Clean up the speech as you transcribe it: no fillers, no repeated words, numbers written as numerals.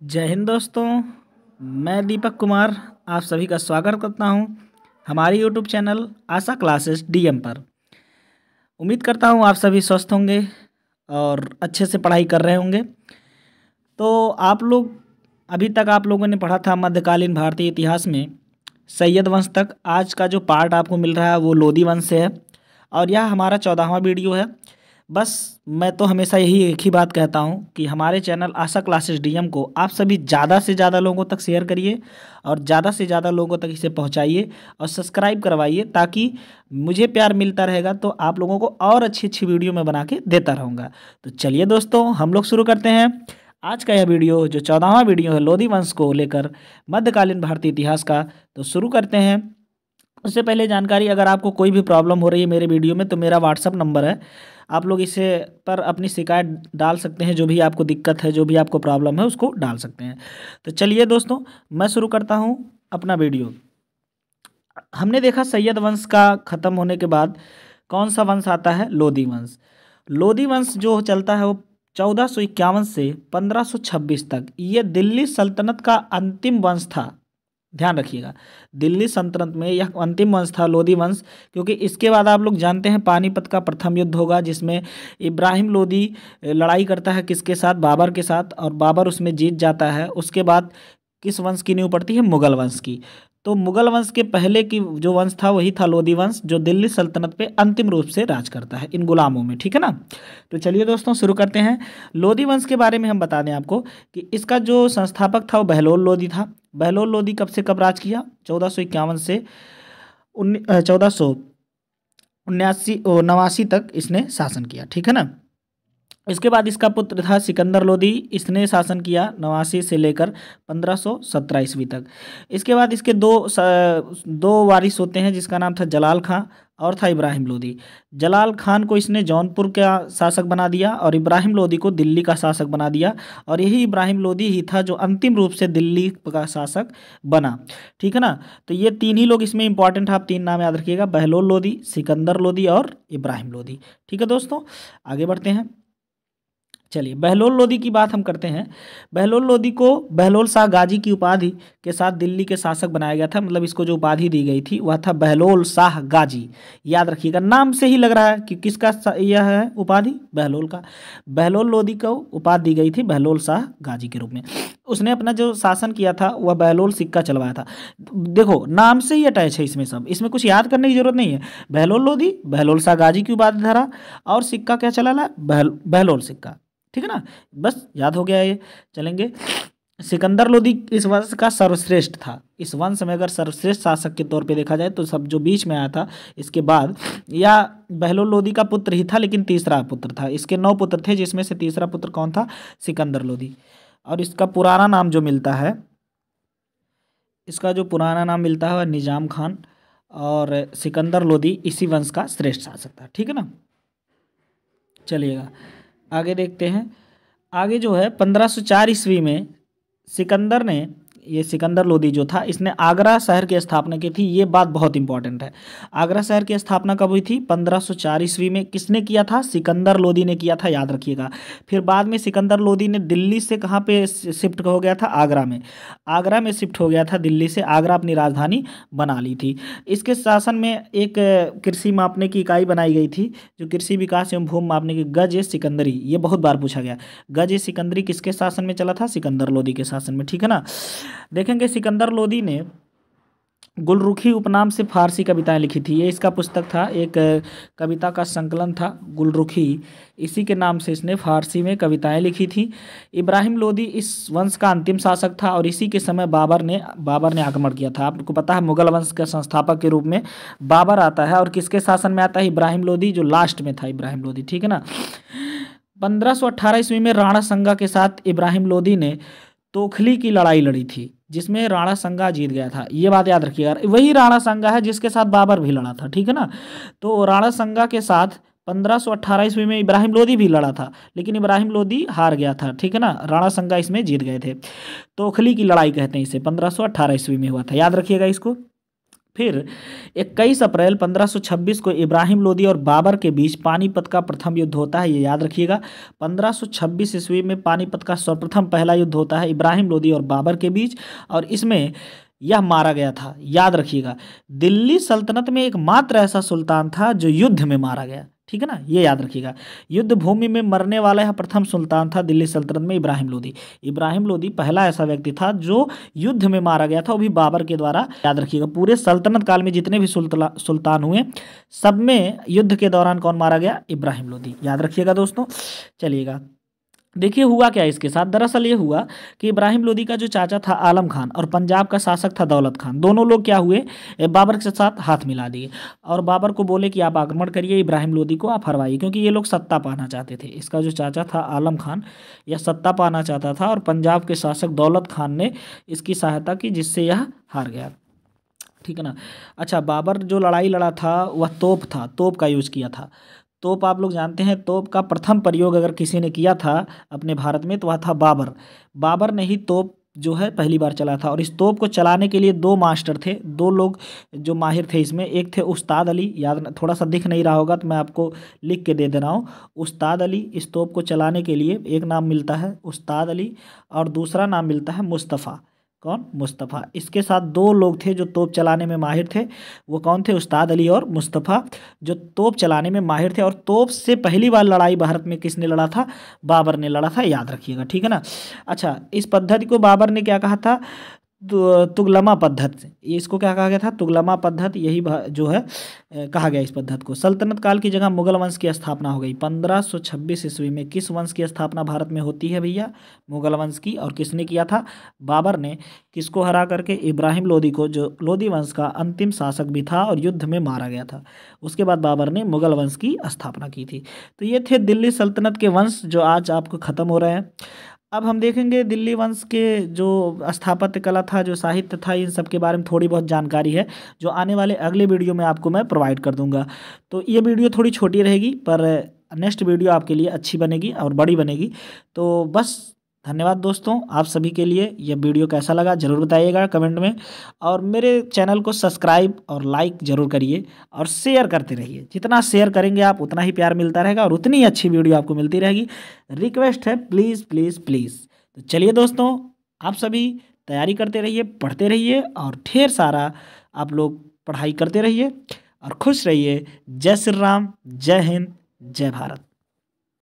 जय हिंद दोस्तों। मैं दीपक कुमार आप सभी का स्वागत करता हूं हमारे यूट्यूब चैनल आशा क्लासेस डीएम पर। उम्मीद करता हूं आप सभी स्वस्थ होंगे और अच्छे से पढ़ाई कर रहे होंगे। तो आप लोग अभी तक आप लोगों ने पढ़ा था मध्यकालीन भारतीय इतिहास में सैयद वंश तक। आज का जो पार्ट आपको मिल रहा है वो लोदी वंश से है और यह हमारा 14वां वीडियो है। बस मैं तो हमेशा यही एक ही बात कहता हूँ कि हमारे चैनल आशा क्लासेस डीएम को आप सभी ज़्यादा से ज़्यादा लोगों तक शेयर करिए और ज़्यादा से ज़्यादा लोगों तक इसे पहुँचाइए और सब्सक्राइब करवाइए, ताकि मुझे प्यार मिलता रहेगा तो आप लोगों को और अच्छी अच्छी वीडियो मैं बना के देता रहूँगा। तो चलिए दोस्तों, हम लोग शुरू करते हैं आज का यह वीडियो, जो 14वां वीडियो है लोदी वंश को लेकर मध्यकालीन भारतीय इतिहास का। तो शुरू करते हैं। उससे पहले जानकारी, अगर आपको कोई भी प्रॉब्लम हो रही है मेरे वीडियो में तो मेरा व्हाट्सअप नंबर है, आप लोग इसे पर अपनी शिकायत डाल सकते हैं। जो भी आपको दिक्कत है, जो भी आपको प्रॉब्लम है, उसको डाल सकते हैं। तो चलिए दोस्तों, मैं शुरू करता हूं अपना वीडियो। हमने देखा सैयद वंश का ख़त्म होने के बाद कौन सा वंश आता है? लोदी वंश। लोदी वंश जो चलता है वो 1451 से 1526 तक। ये दिल्ली सल्तनत का अंतिम वंश था। ध्यान रखिएगा, दिल्ली सल्तनत में यह अंतिम वंश था लोदी वंश, क्योंकि इसके बाद आप लोग जानते हैं पानीपत का प्रथम युद्ध होगा, जिसमें इब्राहिम लोदी लड़ाई करता है किसके साथ? बाबर के साथ, और बाबर उसमें जीत जाता है। उसके बाद किस वंश की नींव पड़ती है? मुगल वंश की। तो मुगल वंश के पहले की जो वंश था वही था लोदी वंश, जो दिल्ली सल्तनत पे अंतिम रूप से राज करता है इन गुलामों में। ठीक है ना? तो चलिए दोस्तों शुरू करते हैं। लोदी वंश के बारे में हम बता दें आपको कि इसका जो संस्थापक था वो बहलोल लोदी था। बहलोल लोदी कब से कब राज किया? 1451 से 1489 तक इसने शासन किया। ठीक है ना? इसके बाद इसका पुत्र था सिकंदर लोदी, इसने शासन किया 89 से लेकर 1517 ईस्वी तक। इसके बाद इसके दो वारिस होते हैं, जिसका नाम था जलाल खां और था इब्राहिम लोदी। जलाल खान को इसने जौनपुर का शासक बना दिया और इब्राहिम लोदी को दिल्ली का शासक बना दिया, और यही इब्राहिम लोदी ही था जो अंतिम रूप से दिल्ली का शासक बना। ठीक है ना? तो ये तीन ही लोग इसमें इंपॉर्टेंट है, आप तीन नाम याद रखिएगा: बहलोल लोदी, सिकंदर लोदी और इब्राहिम लोदी। ठीक है दोस्तों, आगे बढ़ते हैं। चलिए, बहलोल लोदी की बात हम करते हैं। बहलोल लोदी को बहलोल शाह गाजी की उपाधि के साथ दिल्ली के शासक बनाया गया था। मतलब इसको जो उपाधि दी गई थी वह था बहलोल शाह गाजी। याद रखिएगा, नाम से ही लग रहा है कि किसका यह है उपाधि? बहलोल का। बहलोल लोदी को उपाधि दी गई थी बहलोल शाह गाजी के रूप में। उसने अपना जो शासन किया था वह बहलोल सिक्का चलवाया था। देखो, नाम से ही अटैच है इसमें, सब इसमें कुछ याद करने की जरूरत नहीं है। बहलोल लोदी बहलोल शाह गाजी की उपाधि धरा और सिक्का क्या चला? बहलोल सिक्का। ठीक है ना? बस याद हो गया ये। चलेंगे। सिकंदर लोदी इस वंश का सर्वश्रेष्ठ था। इस वंश में अगर सर्वश्रेष्ठ शासक के तौर पे देखा जाए तो सब जो बीच में आया था इसके बाद, या बहलोल लोदी का पुत्र ही था लेकिन तीसरा पुत्र था। इसके 9 पुत्र थे, जिसमें से तीसरा पुत्र कौन था? सिकंदर लोदी। और इसका पुराना नाम जो मिलता है, इसका जो पुराना नाम मिलता है वह निजाम खान, और सिकंदर लोदी इसी वंश का श्रेष्ठ शासक था। ठीक है ना? चलिएगा आगे देखते हैं। आगे जो है 1504 ईस्वी में सिकंदर ने, ये सिकंदर लोदी जो था, इसने आगरा शहर की स्थापना की थी। ये बात बहुत इंपॉर्टेंट है। आगरा शहर की स्थापना कब हुई थी? 1504 ईस्वी में। किसने किया था? सिकंदर लोदी ने किया था, याद रखिएगा। फिर बाद में सिकंदर लोदी ने दिल्ली से कहाँ पे शिफ्ट हो गया था? आगरा में। आगरा में शिफ्ट हो गया था दिल्ली से, आगरा अपनी राजधानी बना ली थी। इसके शासन में एक कृषि मापने की इकाई बनाई गई थी, जो कृषि विकास एवं भूमि मापने की गज ए सिकंदरी। ये बहुत बार पूछा गया। गज ए सिकंदरी किसके शासन में चला था? सिकंदर लोदी के शासन में। ठीक है ना? देखेंगे सिकंदर लोदी ने गुलरुखी उपनाम से फारसी कविताएं लिखी थी। ये इसका पुस्तक था, एक कविता का संकलन था गुलरुखी, इसी के नाम से इसने फारसी में कविताएं लिखी थी। इब्राहिम लोदी इस वंश का अंतिम शासक था और इसी के समय बाबर ने आक्रमण किया था। आपको पता है मुगल वंश के संस्थापक के रूप में बाबर आता है, और किसके शासन में आता है? इब्राहिम लोदी, जो लास्ट में था इब्राहिम लोदी। ठीक है ना? 1518 ईस्वी में राणा संगा के साथ इब्राहिम लोदी ने तोखली की लड़ाई लड़ी थी, जिसमें राणा संगा जीत गया था। ये बात याद रखिएगा, वही राणा संगा है जिसके साथ बाबर भी लड़ा था। ठीक है ना? तो राणा संगा के साथ 1518 ईस्वी में इब्राहिम लोदी भी लड़ा था, लेकिन इब्राहिम लोदी हार गया था। ठीक है ना? राणा संगा इसमें जीत गए थे। तोखली की लड़ाई कहते हैं इसे, 1518 ईस्वी में हुआ था, याद रखिएगा इसको। फिर 21 अप्रैल 1526 को इब्राहिम लोदी और बाबर के बीच पानीपत का प्रथम युद्ध होता है, ये याद रखिएगा। 1526 ईस्वी में पानीपत का सर्वप्रथम पहला युद्ध होता है इब्राहिम लोदी और बाबर के बीच, और इसमें यह मारा गया था, याद रखिएगा। दिल्ली सल्तनत में एकमात्र ऐसा सुल्तान था जो युद्ध में मारा गया, ठीक है ना, ये याद रखिएगा। युद्ध भूमि में मरने वाला यह प्रथम सुल्तान था दिल्ली सल्तनत में इब्राहिम लोदी। इब्राहिम लोदी पहला ऐसा व्यक्ति था जो युद्ध में मारा गया था, वो भी बाबर के द्वारा, याद रखिएगा। पूरे सल्तनत काल में जितने भी सुल्तान हुए सब में युद्ध के दौरान कौन मारा गया? इब्राहिम लोदी, याद रखिएगा दोस्तों। चलिएगा, देखिए हुआ क्या इसके साथ। दरअसल ये हुआ कि इब्राहिम लोदी का जो चाचा था आलम खान और पंजाब का शासक था दौलत खान, दोनों लोग क्या हुए, बाबर के साथ हाथ मिला दिए और बाबर को बोले कि आप आक्रमण करिए, इब्राहिम लोदी को आप हरवाइए, क्योंकि ये लोग सत्ता पाना चाहते थे। इसका जो चाचा था आलम खान, यह सत्ता पाना चाहता था और पंजाब के शासक दौलत खान ने इसकी सहायता की, जिससे यह हार गया, ठीक है ना। अच्छा, बाबर जो लड़ाई लड़ा था वह तोप था, तोप का यूज किया था। तोप आप लोग जानते हैं, तोप का प्रथम प्रयोग अगर किसी ने किया था अपने भारत में तो वह था बाबर। बाबर ने ही तोप जो है पहली बार चला था, और इस तोप को चलाने के लिए दो मास्टर थे, दो लोग जो माहिर थे इसमें। एक थे उस्ताद अली, याद, थोड़ा सा दिख नहीं रहा होगा तो मैं आपको लिख के दे दे रहा हूँ। उस्ताद अली, इस तोप को चलाने के लिए एक नाम मिलता है उस्ताद अली और दूसरा नाम मिलता है मुस्तफ़ा। कौन? मुस्तफ़ा। इसके साथ दो लोग थे जो तोप चलाने में माहिर थे, वो कौन थे? उस्ताद अली और मुस्तफ़ा, जो तोप चलाने में माहिर थे। और तोप से पहली बार लड़ाई भारत में किसने लड़ा था? बाबर ने लड़ा था, याद रखिएगा, ठीक है ना। अच्छा, इस पद्धति को बाबर ने क्या कहा था? तुगलमा पद्धति। इसको क्या कहा गया था? तुगलमा पद्धति, यही जो है कहा गया इस पद्धति को। सल्तनत काल की जगह मुगल वंश की स्थापना हो गई। 1526 ईस्वी में किस वंश की स्थापना भारत में होती है भैया? मुगल वंश की। और किसने किया था? बाबर ने। किसको हरा करके? इब्राहिम लोदी को, जो लोदी वंश का अंतिम शासक भी था और युद्ध में मारा गया था। उसके बाद बाबर ने मुगल वंश की स्थापना की थी। तो ये थे दिल्ली सल्तनत के वंश जो आज आपको खत्म हो रहे हैं। अब हम देखेंगे दिल्ली वंश के जो स्थापत्य कला था, जो साहित्य था, इन सब के बारे में थोड़ी बहुत जानकारी है जो आने वाले अगले वीडियो में आपको मैं प्रोवाइड कर दूंगा। तो ये वीडियो थोड़ी छोटी रहेगी पर नेक्स्ट वीडियो आपके लिए अच्छी बनेगी और बड़ी बनेगी। तो बस धन्यवाद दोस्तों, आप सभी के लिए यह वीडियो कैसा लगा ज़रूर बताइएगा कमेंट में, और मेरे चैनल को सब्सक्राइब और लाइक ज़रूर करिए और शेयर करते रहिए। जितना शेयर करेंगे आप उतना ही प्यार मिलता रहेगा और उतनी अच्छी वीडियो आपको मिलती रहेगी। रिक्वेस्ट है, प्लीज़ प्लीज़ प्लीज़। तो चलिए दोस्तों, आप सभी तैयारी करते रहिए, पढ़ते रहिए और ढेर सारा आप लोग पढ़ाई करते रहिए और खुश रहिए। जय श्री राम, जय हिंद, जय भारत।